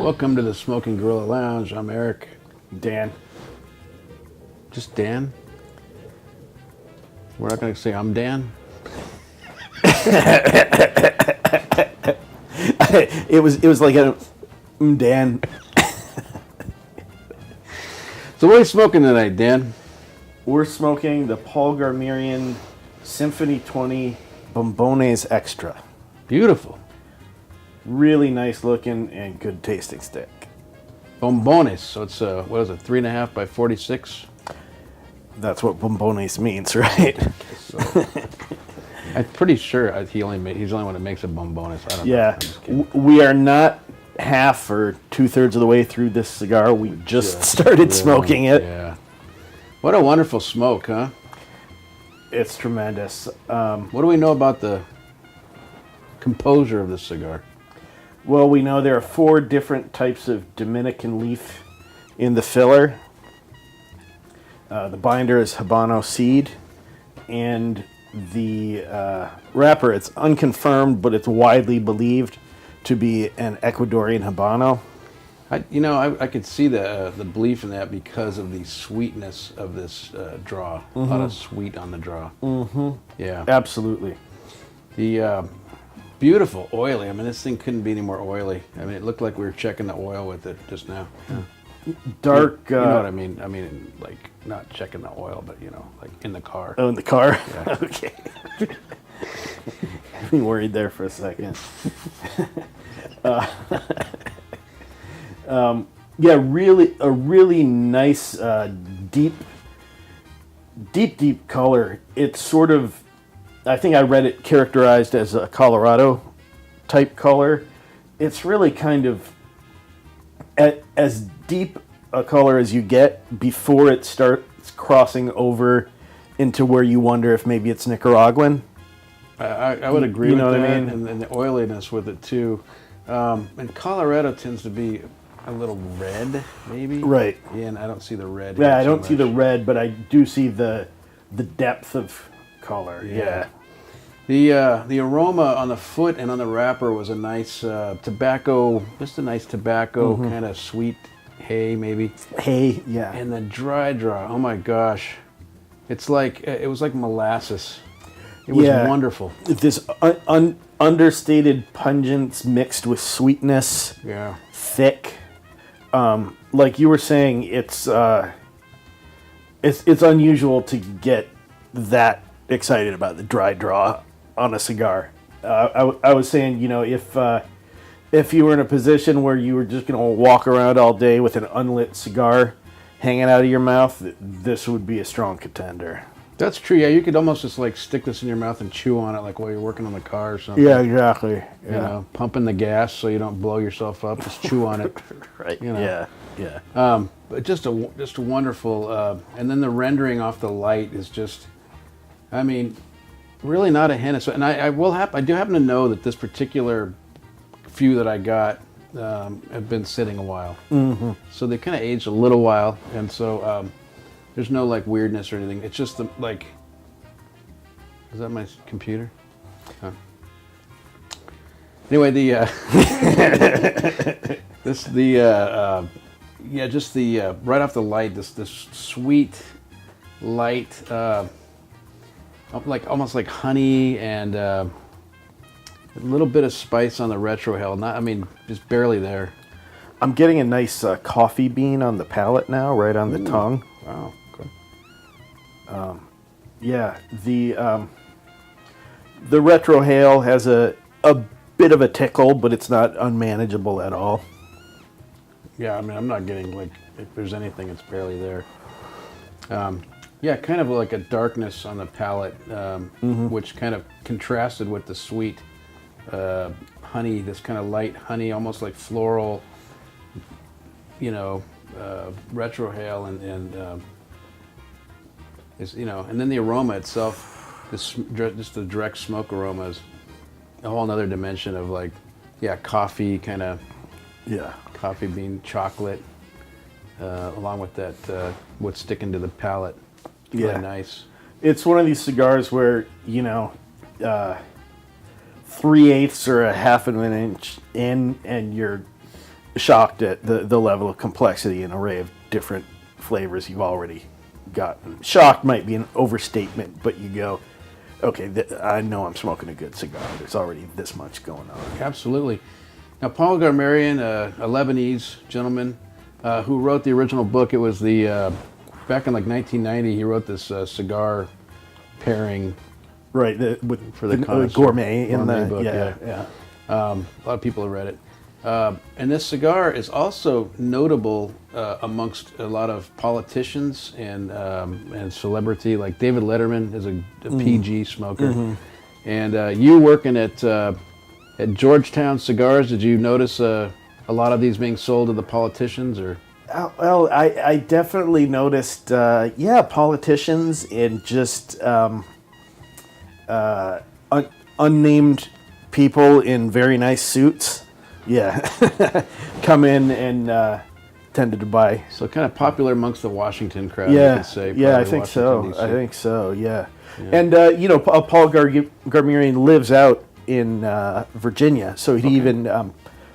Welcome to the Smoking Gorilla Lounge. I'm Eric. Dan. Just Dan? We're not going to say I'm Dan? It was like a Dan. So what are you smoking tonight, Dan? We're smoking the Paul Garmirian Symphony 20 Bombones Extra. Beautiful. Really nice looking and good tasting stick. Bombones. So it's, what is it, 3.5 by 46? That's what Bombones means, right? So, I'm pretty sure he's the only one that makes a Bombones. I don't know. Yeah. We are not half or 2/3 of the way through this cigar. We just started smoking it. Yeah. What a wonderful smoke, huh? It's tremendous. What do we know about the composure of this cigar? Well, we know there are 4 different types of Dominican leaf in the filler. The binder is Habano seed, and the wrapper, it's unconfirmed, but it's widely believed to be an Ecuadorian Habano. I could see the belief in that because of the sweetness of this draw. A lot of sweet on the draw. Mm-hmm. Yeah. Absolutely. The beautiful oily. I mean, this thing couldn't be any more oily. I mean, it looked like we were checking the oil with it just now. Yeah. Dark. You know what I mean? I mean, like, not checking the oil, but, like in the car. Oh, in the car? Yeah. Okay. I've been worried there for a second. Yeah, a really nice, deep color. It's sort of, I think I read it characterized as a Colorado type color. It's really kind of as deep a color as you get before it starts crossing over into where you wonder if maybe it's Nicaraguan. I would agree You with know what that, I mean? and the oiliness with it too. And Colorado tends to be a little red, maybe. Right. Yeah, and I don't see the red. Yeah, here I so don't see the much. red, but I do see the depth of color. Yeah. The aroma on the foot and on the wrapper was a nice tobacco, just a nice tobacco kind of sweet hay maybe. Hey, yeah. And the dry draw, oh my gosh, it was like molasses. It was wonderful. This understated pungence mixed with sweetness. Yeah. Thick. Like you were saying, it's unusual to get that excited about the dry draw on a cigar. I was saying, if you were in a position where you were just going to walk around all day with an unlit cigar hanging out of your mouth, this would be a strong contender. That's true. Yeah, you could almost just like stick this in your mouth and chew on it, like while you're working on the car or something. Yeah, exactly. You know, pumping the gas so you don't blow yourself up. Just chew on it. Right. You know. Yeah. But just a wonderful. And then the rendering off the light is just, I mean, really not a hint. And I do happen to know that this particular few that I got have been sitting a while. Mm-hmm. So they kind of aged a little while, and so. There's no like weirdness or anything. It's just is that my computer? Oh. Anyway, right off the light, this sweet, light, like almost like honey and a little bit of spice on the retrohale. Just barely there. I'm getting a nice coffee bean on the palate now, right on the tongue. Wow. Good. Yeah, the retrohale has a bit of a tickle, but it's not unmanageable at all. Yeah, I'm not getting like, if there's anything, it's barely there. Yeah, kind of like a darkness on the palate, which kind of contrasted with the sweet honey, this kind of light honey, almost like floral, retrohale and and then the aroma itself, just the direct smoke aroma is a whole other dimension of coffee kind of, coffee bean chocolate, along with that what's sticking to the palate. Really nice. It's one of these cigars where 3/8 or a half of an inch in, and you're shocked at the level of complexity and array of different flavors you've already gotten. Shocked might be an overstatement, but you go, okay, I know I'm smoking a good cigar. There's already this much going on. Absolutely. Now, Paul Garmirian, a Lebanese gentleman who wrote the original book, it was the, back in like 1990, he wrote this cigar pairing. Right, for the gourmet in the book. Yeah. A lot of people have read it. And this cigar is also notable amongst a lot of politicians and celebrity, like David Letterman is a PG smoker. And you working at Georgetown Cigars, did you notice a lot of these being sold to the politicians? Or? Well, I definitely noticed, politicians and just unnamed people in very nice suits. Yeah, come in and tended to buy. So kind of popular amongst the Washington crowd, Yeah, you could say. yeah, I think Washington, so. DC. I think so. Yeah, and Paul Garmirian lives out in Virginia, so he'd even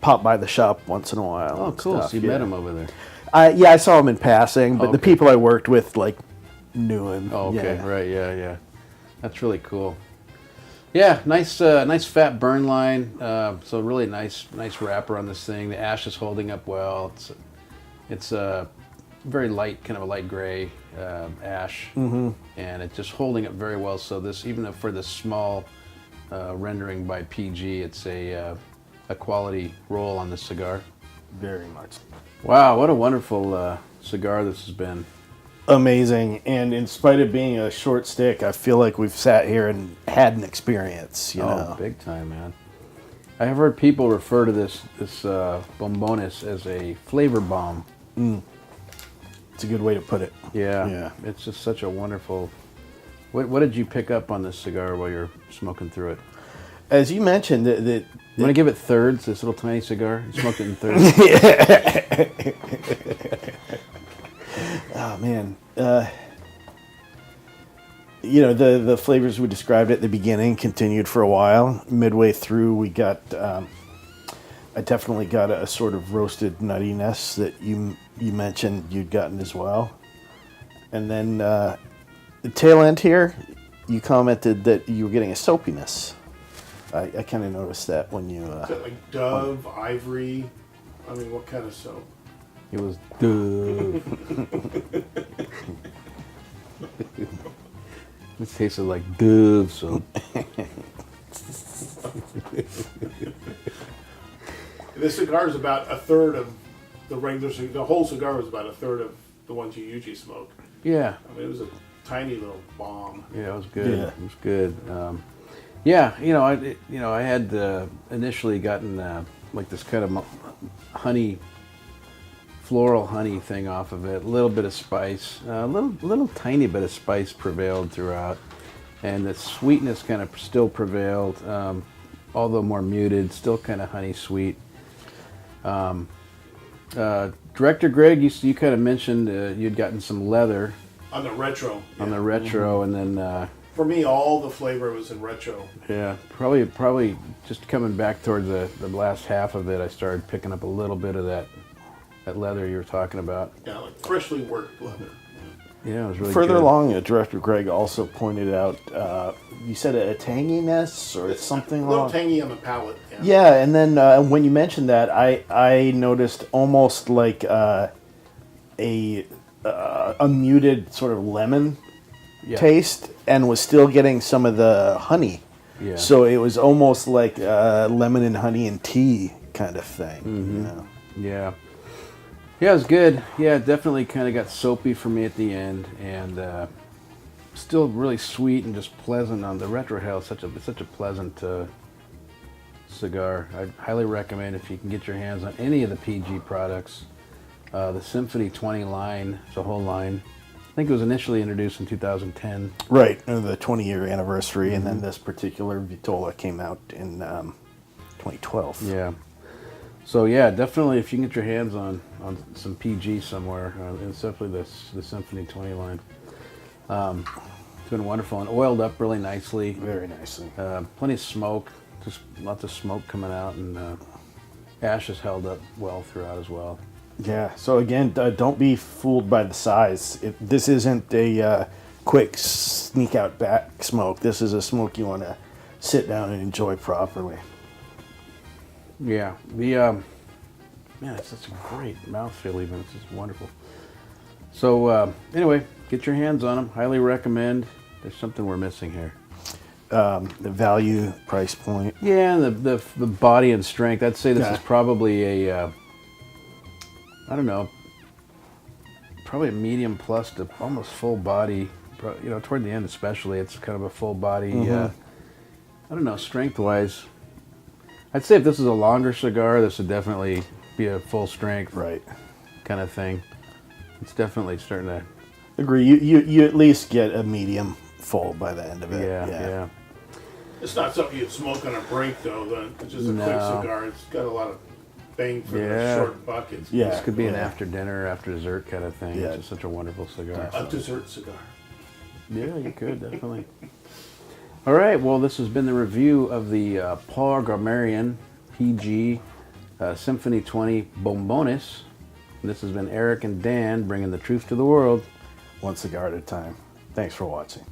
pop by the shop once in a while. Oh, and cool! stuff. So you met him over there. I saw him in passing, but the Okay. people I worked with knew him. Oh, okay, Yeah. right, yeah. That's really cool. Yeah, nice fat burn line. So really nice wrapper on this thing. The ash is holding up well. It's a very light, kind of a light gray ash, and it's just holding up very well. So this, even for this small rendering by PG, it's a quality roll on this cigar. Very much. Wow, what a wonderful cigar this has been. Amazing, and in spite of being a short stick, I feel like we've sat here and had an experience. You know, Big time, man. I have heard people refer to this Bombones as a flavor bomb. it's a good way to put it. Yeah, it's just such a wonderful. What did you pick up on this cigar while you're smoking through it? As you mentioned, I'm gonna give it thirds. This little tiny cigar. You smoked it in thirds. oh man, the flavors we described at the beginning continued for a while. Midway through, we got I definitely got a sort of roasted nuttiness that you mentioned you'd gotten as well, and then the tail end here, you commented that you were getting a soapiness. I kind of noticed that when you. Is that like Dove, Ivory? I mean, what kind of soap? It was Dove. It tasted like Dove soap. This cigar is about a third of the regular cigar. The whole cigar was about a third of the ones you usually smoke. Yeah. I mean, it was a tiny little bomb. Yeah, it was good. Yeah. It was good. I had initially gotten like this kind of honey, floral honey thing off of it. A little bit of spice, a little tiny bit of spice prevailed throughout, and the sweetness kind of still prevailed, although more muted. Still kind of honey sweet. Director Greg, you kind of mentioned you'd gotten some leather On the retro. on the retro, and then. For me, all the flavor was in retro. Yeah, probably just coming back towards the last half of it, I started picking up a little bit of that leather you were talking about. Yeah, like freshly worked leather. Yeah, it was really Further good. along, Director Greg also pointed out, you said a tanginess or something A little along. tangy on the palate. Yeah, and then when you mentioned that, I noticed almost like a muted sort of lemon Yeah. taste, and was still getting some of the honey. Yeah. So it was almost like lemon and honey and tea kind of thing. Mm-hmm. You know? Yeah. Yeah, it was good. Yeah, it definitely kind of got soapy for me at the end, and still really sweet and just pleasant on the retro hell. Such a pleasant cigar. I highly recommend if you can get your hands on any of the PG products. The Symphony 20 line, the whole line. I think it was initially introduced in 2010. Right, the 20-year anniversary, and then this particular Vitola came out in 2012. Yeah. So yeah, definitely if you can get your hands on some PG somewhere, it's definitely the Symphony 20 line. It's been wonderful and oiled up really nicely. Very nicely. Plenty of smoke, just lots of smoke coming out, and Ash has held up well throughout as well. Yeah. So again, don't be fooled by the size. This isn't a quick sneak out back smoke. This is a smoke you want to sit down and enjoy properly. Yeah, man, it's such a great mouthfeel. Even it's just wonderful. So anyway, get your hands on them. Highly recommend. There's something we're missing here. The value price point. Yeah, and the body and strength. I'd say this Yeah. is probably a I don't know, probably a medium plus to almost full body. You know, toward the end especially, it's kind of a full body. I don't know, strength wise. I'd say if this is a longer cigar, this would definitely be a full strength Right. kind of thing. It's definitely starting to. Agree. You at least get a medium full by the end of it. Yeah. It's not something you'd smoke on a break, though. It's just a quick No. cigar. It's got a lot of bang for Yeah. the short buckets. Yeah. This could be an Yeah. after dinner, after dessert kind of thing. Yeah. It's just such a wonderful cigar. A dessert cigar. Yeah, you could, definitely. All right, well, this has been the review of the Paul Garmirian PG Symphony 20 Bombones. This has been Eric and Dan bringing the truth to the world. One cigar at a time. Thanks for watching.